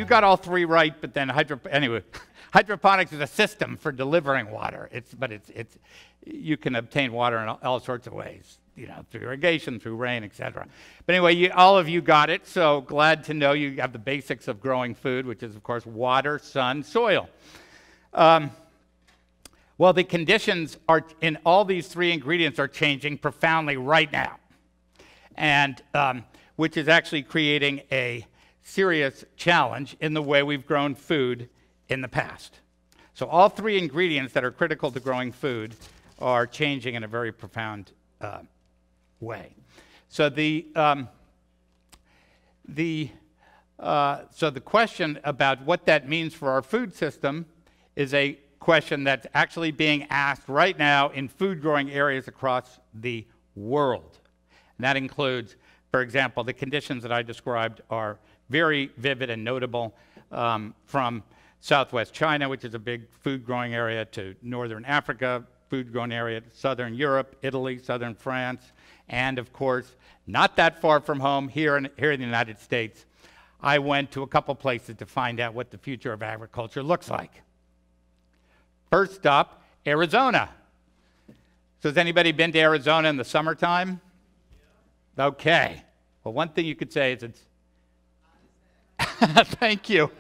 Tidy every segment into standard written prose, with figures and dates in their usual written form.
you got all three right, but then anyway, hydroponics is a system for delivering water. You can obtain water in all sorts of ways, you know, through irrigation, through rain, etc. But anyway, all of you got it, so glad to know you have the basics of growing food, which is, of course, water, sun, soil. Well, the conditions in all these three ingredients are changing profoundly right now, and which is actually creating a serious challenge in the way we've grown food in the past. So all three ingredients that are critical to growing food are changing in a very profound way. So the question about what that means for our food system is a question that's actually being asked right now in food-growing areas across the world. And that includes, for example, the conditions that I described are very vivid and notable from southwest China, which is a big food-growing area, to northern Africa, food-growing area, to southern Europe, Italy, southern France, and, of course, not that far from home, here in the United States. I went to a couple places to find out what the future of agriculture looks like. First stop, Arizona. So has anybody been to Arizona in the summertime? Yeah. Okay. Well, one thing you could say is it's... Thank you.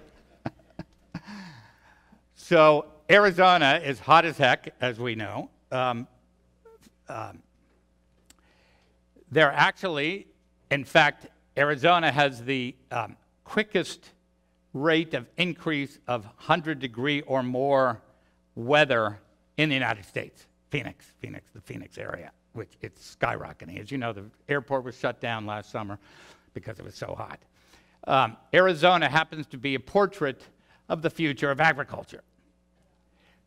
So Arizona is hot as heck, as we know. They're actually, in fact, Arizona has the quickest rate of increase of 100-degree or more weather in the United States. The Phoenix area, which it's skyrocketing. As you know, the airport was shut down last summer because it was so hot. Arizona happens to be a portrait of the future of agriculture.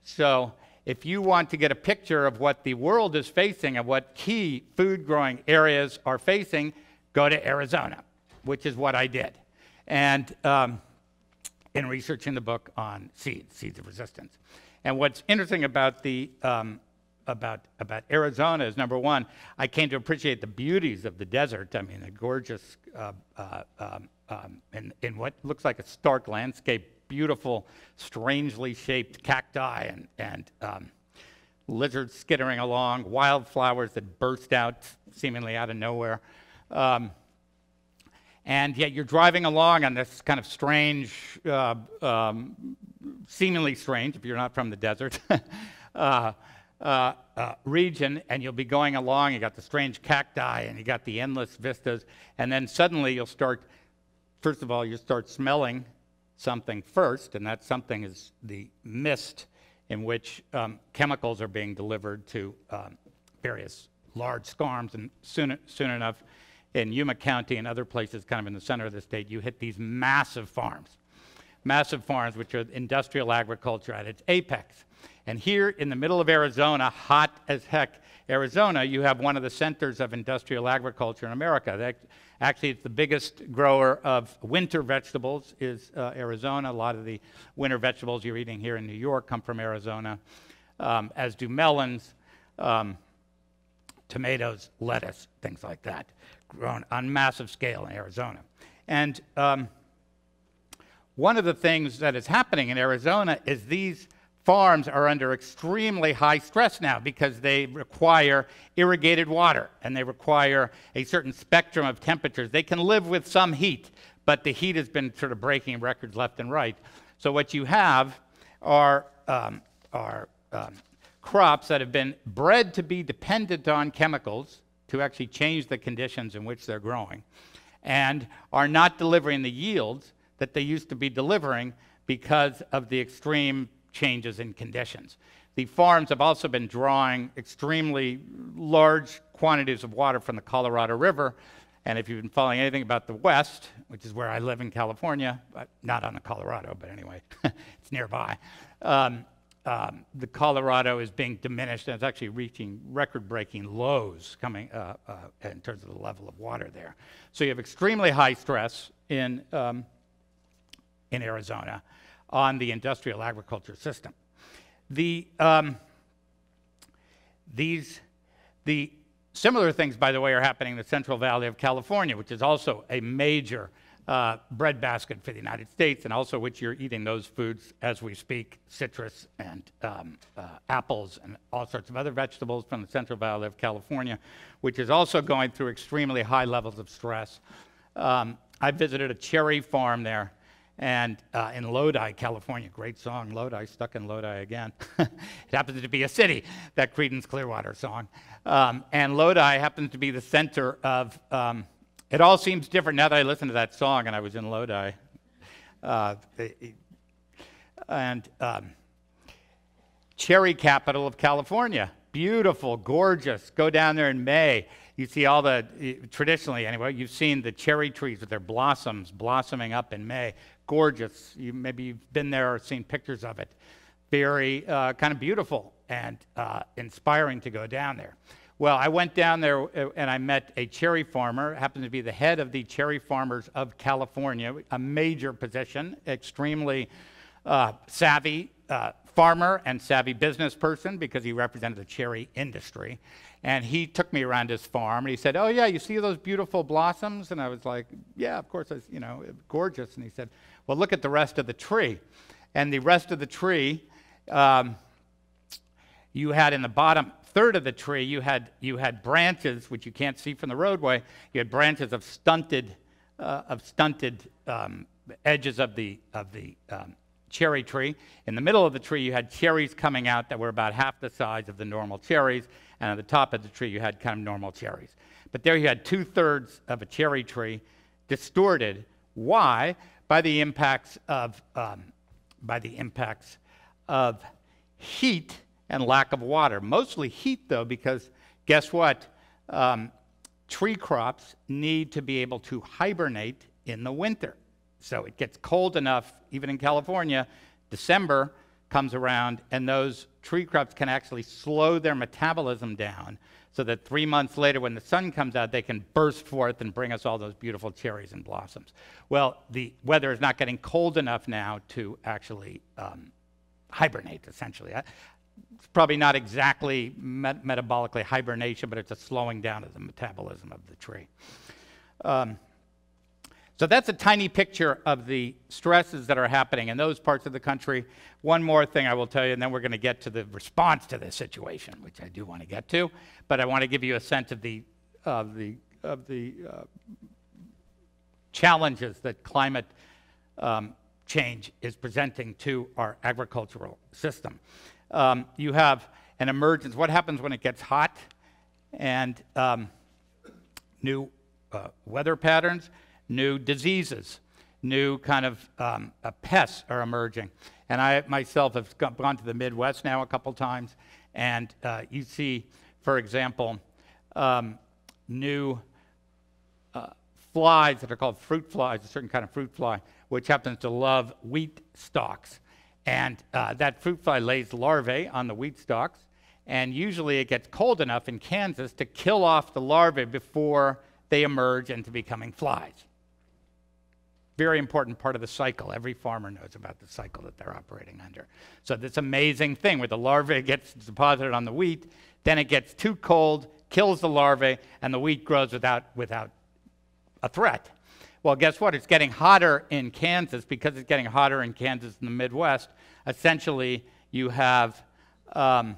So if you want to get a picture of what the world is facing and what key food-growing areas are facing, go to Arizona, which is what I did. And in researching the book on seeds of resistance. And what's interesting about about Arizona is, number one, I came to appreciate the beauties of the desert. I mean, a gorgeous, in what looks like a stark landscape, beautiful, strangely shaped cacti and lizards skittering along, wildflowers that burst out seemingly out of nowhere. And yet you're driving along on this kind of strange, seemingly strange, if you're not from the desert, region, and you'll be going along, you got the strange cacti, and you got the endless vistas, and then suddenly you'll start, first of all, you start smelling something first, and that something is the mist in which chemicals are being delivered to various large farms, and soon enough, in Yuma County and other places kind of in the center of the state, you hit these massive farms, which are industrial agriculture at its apex. And here in the middle of Arizona, hot as heck, Arizona, you have one of the centers of industrial agriculture in America. Actually, it's the biggest grower of winter vegetables is Arizona. A lot of the winter vegetables you're eating here in New York come from Arizona, as do melons, tomatoes, lettuce, things like that, grown on massive scale in Arizona. And one of the things that is happening in Arizona is these farms are under extremely high stress now because they require irrigated water and they require a certain spectrum of temperatures. They can live with some heat, but the heat has been sort of breaking records left and right. So what you have are crops that have been bred to be dependent on chemicals to actually change the conditions in which they're growing and are not delivering the yields that they used to be delivering because of the extreme changes in conditions. The farms have also been drawing extremely large quantities of water from the Colorado River, and if you've been following anything about the West, which is where I live in California, not on the Colorado, but anyway, it's nearby, the Colorado is being diminished, and it's actually reaching record-breaking lows coming in terms of the level of water there. So you have extremely high stress in Arizona on the industrial agriculture system. The similar things, by the way, are happening in the Central Valley of California, which is also a major breadbasket for the United States, and also which you're eating those foods as we speak, citrus and apples and all sorts of other vegetables from the Central Valley of California, which is also going through extremely high levels of stress. I visited a cherry farm there, and in Lodi, California. Great song, Lodi, stuck in Lodi again. It happens to be a city, that Creedence Clearwater song. And Lodi happens to be the center of, it all seems different now that I listen to that song, and I was in Lodi. Cherry capital of California. Beautiful, gorgeous. Go down there in May. You see all the, traditionally anyway, you've seen the cherry trees with their blossoms blossoming up in May. Gorgeous. Maybe you've been there or seen pictures of it. Very kind of beautiful and inspiring to go down there. Well, I went down there and I met a cherry farmer, happened to be the head of the Cherry Farmers of California, a major position, extremely savvy farmer and savvy business person because he represented the cherry industry. And he took me around his farm and he said, "Oh yeah, you see those beautiful blossoms?" And I was like, "Yeah, of course, you know, gorgeous." And he said, "Well, look at the rest of the tree." And the rest of the tree, you had in the bottom third of the tree, you had branches which you can't see from the roadway. You had branches of stunted edges of the cherry tree. In the middle of the tree, you had cherries coming out that were about half the size of the normal cherries, and at the top of the tree, you had kind of normal cherries. But there you had 2/3 of a cherry tree distorted. Why? By the impacts of heat and lack of water. Mostly heat, though, because guess what? Tree crops need to be able to hibernate in the winter. So it gets cold enough, even in California, December comes around, and those tree crops can actually slow their metabolism down so that 3 months later, when the sun comes out, they can burst forth and bring us all those beautiful cherries and blossoms. Well, the weather is not getting cold enough now to actually hibernate, essentially. It's probably not exactly metabolically hibernation, but it's a slowing down of the metabolism of the tree. So that's a tiny picture of the stresses that are happening in those parts of the country. One more thing I will tell you, and then we're going to get to the response to this situation, which I do want to get to. But I want to give you a sense of the challenges that climate change is presenting to our agricultural system. You have an emergence. What happens when it gets hot and new weather patterns? New diseases, new kind of pests are emerging. And I myself have gone to the Midwest now a couple times, and you see, for example, new flies that are called fruit flies, a certain kind of fruit fly, which happens to love wheat stalks. And that fruit fly lays larvae on the wheat stalks, and usually it gets cold enough in Kansas to kill off the larvae before they emerge into becoming flies. Very important part of the cycle. Every farmer knows about the cycle that they're operating under. So this amazing thing where the larvae gets deposited on the wheat, then it gets too cold, kills the larvae, and the wheat grows without a threat. Well, guess what? It's getting hotter in Kansas. Because it's getting hotter in Kansas and the Midwest, essentially you have the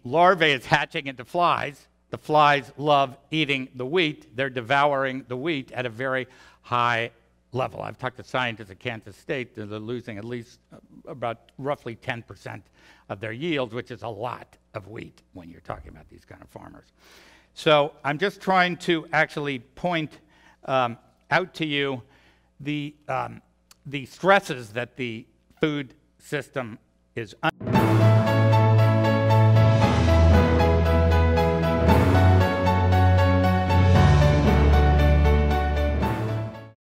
larvae is hatching into flies. The flies love eating the wheat. They're devouring the wheat at a very high level. I've talked to scientists at Kansas State that they're losing at least about roughly 10% of their yields, which is a lot of wheat when you're talking about these kind of farmers. So I'm just trying to actually point out to you the stresses that the food system is under.